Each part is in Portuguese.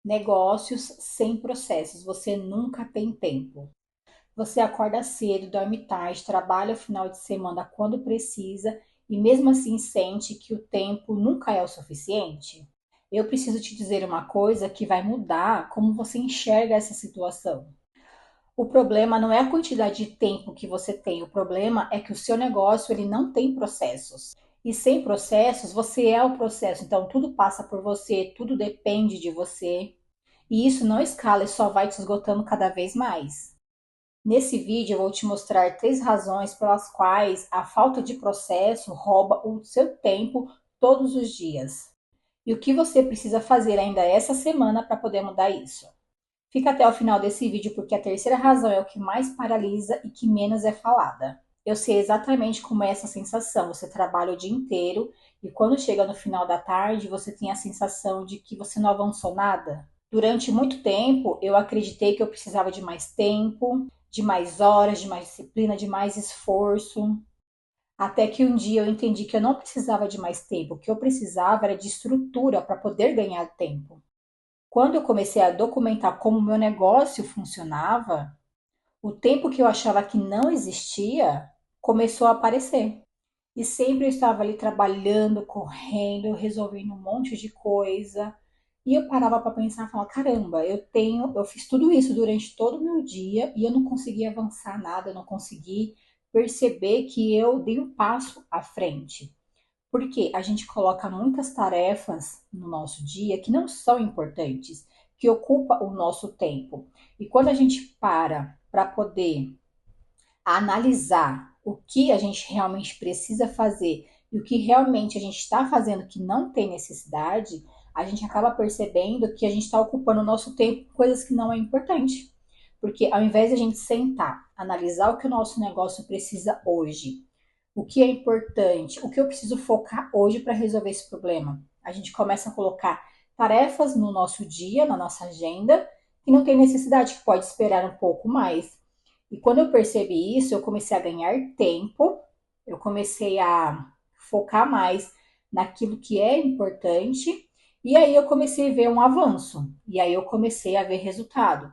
Negócios sem processos, você nunca tem tempo. Você acorda cedo, dorme tarde, trabalha o final de semana quando precisa e mesmo assim sente que o tempo nunca é o suficiente? Eu preciso te dizer uma coisa que vai mudar como você enxerga essa situação. O problema não é a quantidade de tempo que você tem, o problema é que o seu negócio ele não tem processos. E sem processos, você é o processo. Então tudo passa por você, tudo depende de você. E isso não escala e só vai te esgotando cada vez mais. Nesse vídeo eu vou te mostrar 3 razões pelas quais a falta de processo rouba o seu tempo todos os dias. E o que você precisa fazer ainda essa semana para poder mudar isso. Fica até o final desse vídeo porque a terceira razão é o que mais paralisa e que menos é falada. Eu sei exatamente como é essa sensação. Você trabalha o dia inteiro e quando chega no final da tarde você tem a sensação de que você não avançou nada. Durante muito tempo eu acreditei que eu precisava de mais tempo, de mais horas, de mais disciplina, de mais esforço. Até que um dia eu entendi que eu não precisava de mais tempo, o que eu precisava era de estrutura para poder ganhar tempo. Quando eu comecei a documentar como o meu negócio funcionava, o tempo que eu achava que não existia começou a aparecer. E sempre eu estava ali trabalhando, correndo, resolvendo um monte de coisa. E eu parava para pensar e falava, caramba, eu fiz tudo isso durante todo o meu dia e eu não consegui avançar nada, eu não consegui perceber que eu dei um passo à frente. Porque a gente coloca muitas tarefas no nosso dia que não são importantes, que ocupam o nosso tempo. E quando a gente para poder analisar o que a gente realmente precisa fazer e o que realmente a gente está fazendo que não tem necessidade, a gente acaba percebendo que a gente está ocupando o nosso tempo com coisas que não é importante. Porque ao invés de a gente sentar, analisar o que o nosso negócio precisa hoje, o que é importante, o que eu preciso focar hoje para resolver esse problema, a gente começa a colocar tarefas no nosso dia, na nossa agenda, que não tem necessidade, que pode esperar um pouco mais. E quando eu percebi isso, eu comecei a ganhar tempo, eu comecei a focar mais naquilo que é importante, e aí eu comecei a ver um avanço, e aí eu comecei a ver resultado.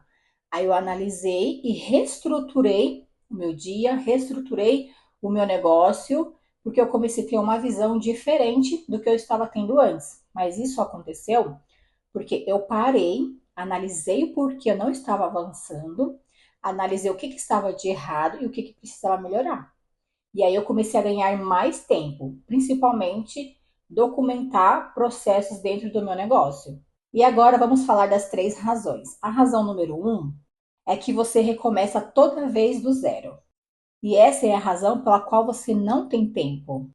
Aí eu analisei e reestruturei o meu dia, reestruturei o meu negócio, porque eu comecei a ter uma visão diferente do que eu estava tendo antes. Mas isso aconteceu porque eu parei, analisei o porquê eu não estava avançando, analisei o que estava de errado e o que precisava melhorar. E aí eu comecei a ganhar mais tempo, principalmente documentar processos dentro do meu negócio. E agora vamos falar das 3 razões. A razão número 1 é que você recomeça toda vez do zero. E essa é a razão pela qual você não tem tempo.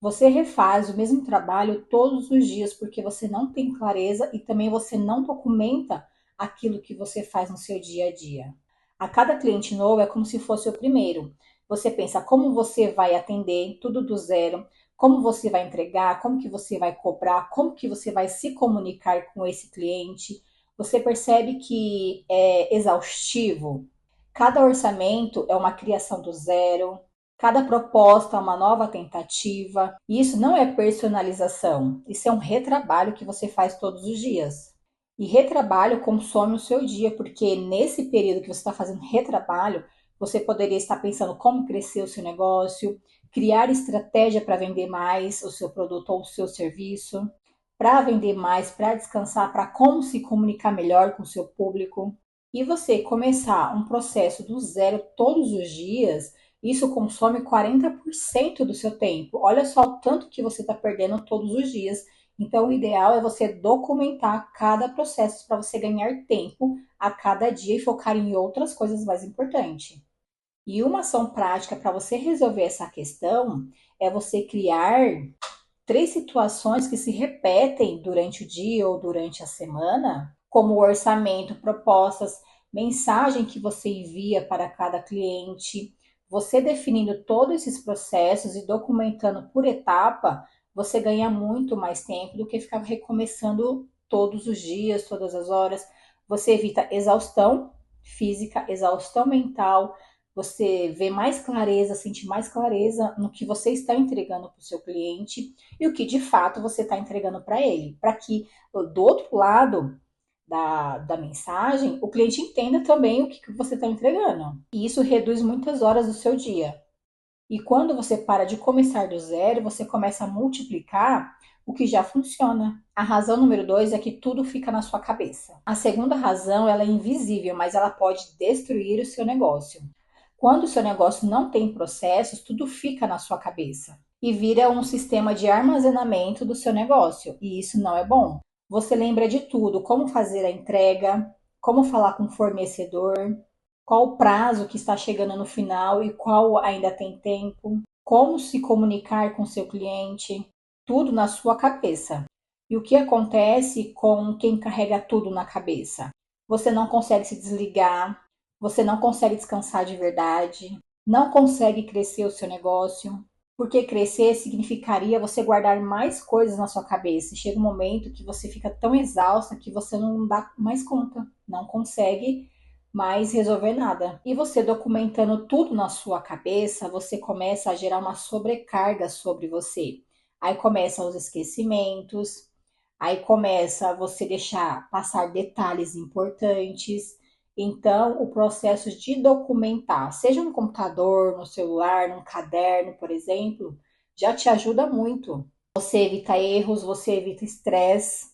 Você refaz o mesmo trabalho todos os dias porque você não tem clareza e também você não documenta aquilo que você faz no seu dia a dia. A cada cliente novo é como se fosse o primeiro. Você pensa como você vai atender tudo do zero, como você vai entregar, como que você vai cobrar, como que você vai se comunicar com esse cliente. Você percebe que é exaustivo. Cada orçamento é uma criação do zero, cada proposta é uma nova tentativa. E isso não é personalização, isso é um retrabalho que você faz todos os dias. E retrabalho consome o seu dia, porque nesse período que você está fazendo retrabalho, você poderia estar pensando como crescer o seu negócio, criar estratégia para vender mais o seu produto ou o seu serviço, para vender mais, para descansar, para como se comunicar melhor com o seu público. E você começar um processo do zero todos os dias, isso consome 40% do seu tempo. Olha só o tanto que você está perdendo todos os dias. Então, o ideal é você documentar cada processo para você ganhar tempo a cada dia e focar em outras coisas mais importantes. E uma ação prática para você resolver essa questão é você criar 3 situações que se repetem durante o dia ou durante a semana, como o orçamento, propostas, mensagem que você envia para cada cliente. Você definindo todos esses processos e documentando por etapa, você ganha muito mais tempo do que ficar recomeçando todos os dias, todas as horas. Você evita exaustão física, exaustão mental, você vê mais clareza, sente mais clareza no que você está entregando para o seu cliente e o que de fato você está entregando para ele, para que do outro lado da mensagem, o cliente entenda também o que você está entregando. E isso reduz muitas horas do seu dia. E quando você para de começar do zero, você começa a multiplicar o que já funciona. A razão número 2 é que tudo fica na sua cabeça. A segunda razão, ela é invisível, mas ela pode destruir o seu negócio. Quando o seu negócio não tem processos, tudo fica na sua cabeça e vira um sistema de armazenamento do seu negócio, e isso não é bom. Você lembra de tudo, como fazer a entrega, como falar com o fornecedor, qual o prazo que está chegando no final e qual ainda tem tempo, como se comunicar com seu cliente, tudo na sua cabeça. E o que acontece com quem carrega tudo na cabeça? Você não consegue se desligar, você não consegue descansar de verdade, não consegue crescer o seu negócio, porque crescer significaria você guardar mais coisas na sua cabeça. Chega um momento que você fica tão exausta que você não dá mais conta, não consegue mais resolver nada. E você documentando tudo na sua cabeça, você começa a gerar uma sobrecarga sobre você. Aí começam os esquecimentos, aí começa você deixar passar detalhes importantes. Então, o processo de documentar, seja no computador, no celular, num caderno, por exemplo, já te ajuda muito. Você evita erros, você evita estresse,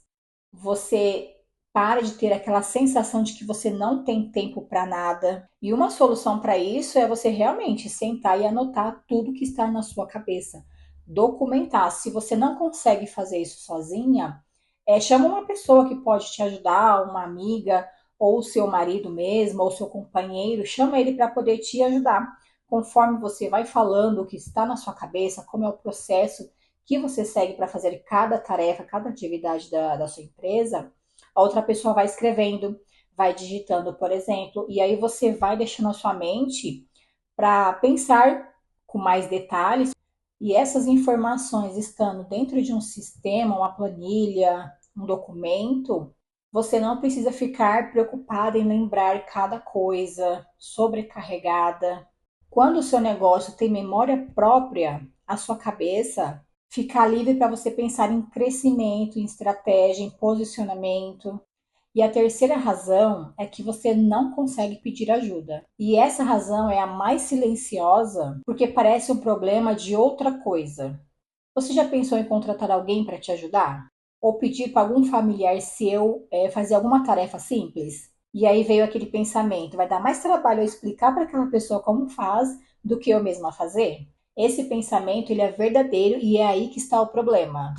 você para de ter aquela sensação de que você não tem tempo para nada. E uma solução para isso é você realmente sentar e anotar tudo que está na sua cabeça. Documentar. Se você não consegue fazer isso sozinha, chama uma pessoa que pode te ajudar, uma amiga, ou seu marido mesmo, ou seu companheiro, chama ele para poder te ajudar. Conforme você vai falando o que está na sua cabeça, como é o processo que você segue para fazer cada tarefa, cada atividade da sua empresa, a outra pessoa vai escrevendo, vai digitando, por exemplo, e aí você vai deixando a sua mente para pensar com mais detalhes. E essas informações estando dentro de um sistema, uma planilha, um documento, você não precisa ficar preocupada em lembrar cada coisa, sobrecarregada. Quando o seu negócio tem memória própria, a sua cabeça ficar livre para você pensar em crescimento, em estratégia, em posicionamento. E a terceira razão é que você não consegue pedir ajuda. E essa razão é a mais silenciosa, porque parece um problema de outra coisa. Você já pensou em contratar alguém para te ajudar? Ou pedir para algum familiar seu fazer alguma tarefa simples? E aí veio aquele pensamento: vai dar mais trabalho eu explicar para aquela pessoa como faz do que eu mesma fazer? Esse pensamento ele é verdadeiro e é aí que está o problema.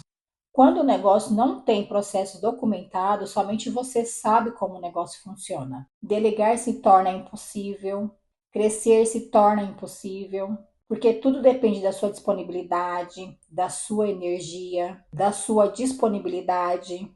Quando o negócio não tem processo documentado, somente você sabe como o negócio funciona. Delegar se torna impossível, crescer se torna impossível, porque tudo depende da sua disponibilidade, da sua energia, da sua disponibilidade.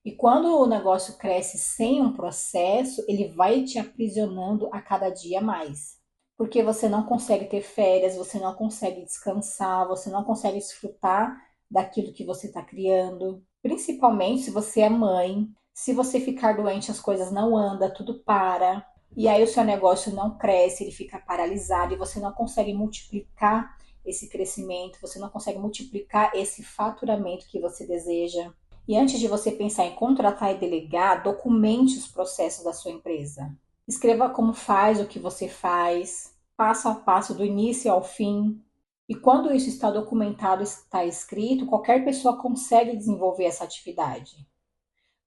E quando o negócio cresce sem um processo, ele vai te aprisionando a cada dia mais. Porque você não consegue ter férias, você não consegue descansar, você não consegue desfrutar daquilo que você está criando. Principalmente se você é mãe. Se você ficar doente, as coisas não andam, tudo para. E aí o seu negócio não cresce, ele fica paralisado e você não consegue multiplicar esse crescimento, você não consegue multiplicar esse faturamento que você deseja. E antes de você pensar em contratar e delegar, documente os processos da sua empresa. Escreva como faz o que você faz, passo a passo, do início ao fim. E quando isso está documentado, está escrito, qualquer pessoa consegue desenvolver essa atividade.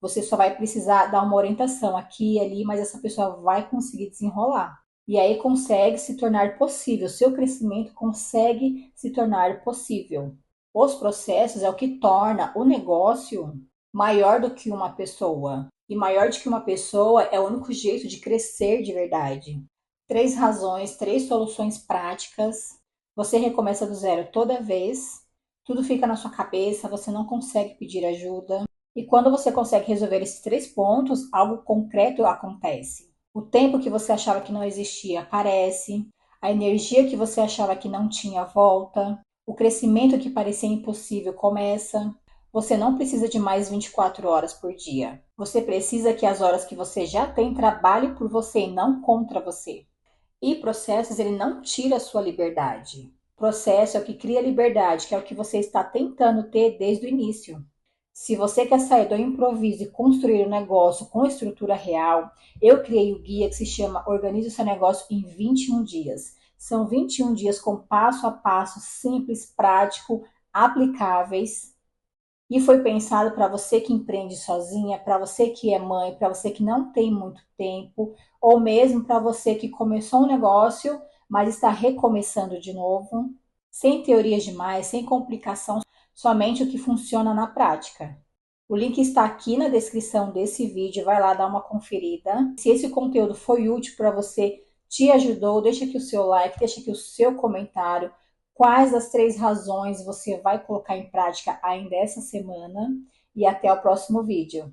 Você só vai precisar dar uma orientação aqui e ali, mas essa pessoa vai conseguir desenrolar. E aí consegue se tornar possível, o seu crescimento consegue se tornar possível. Os processos é o que torna o negócio maior do que uma pessoa. E maior do que uma pessoa é o único jeito de crescer de verdade. 3 razões, 3 soluções práticas. Você recomeça do zero toda vez. Tudo fica na sua cabeça, você não consegue pedir ajuda. E quando você consegue resolver esses 3 pontos, algo concreto acontece. O tempo que você achava que não existia aparece, a energia que você achava que não tinha volta, o crescimento que parecia impossível começa. Você não precisa de mais 24 horas por dia. Você precisa que as horas que você já tem trabalhem por você e não contra você. E processos, ele não tira a sua liberdade. Processo é o que cria liberdade, que é o que você está tentando ter desde o início. Se você quer sair do improviso e construir um negócio com estrutura real, eu criei o guia que se chama Organize o seu negócio em 21 dias. São 21 dias com passo a passo simples, prático, aplicáveis e foi pensado para você que empreende sozinha, para você que é mãe, para você que não tem muito tempo, ou mesmo para você que começou um negócio, mas está recomeçando de novo, sem teorias demais, sem complicação, somente o que funciona na prática. O link está aqui na descrição desse vídeo, vai lá dar uma conferida. Se esse conteúdo foi útil para você, te ajudou, deixa aqui o seu like, deixa aqui o seu comentário. Quais das 3 razões você vai colocar em prática ainda essa semana? E até o próximo vídeo.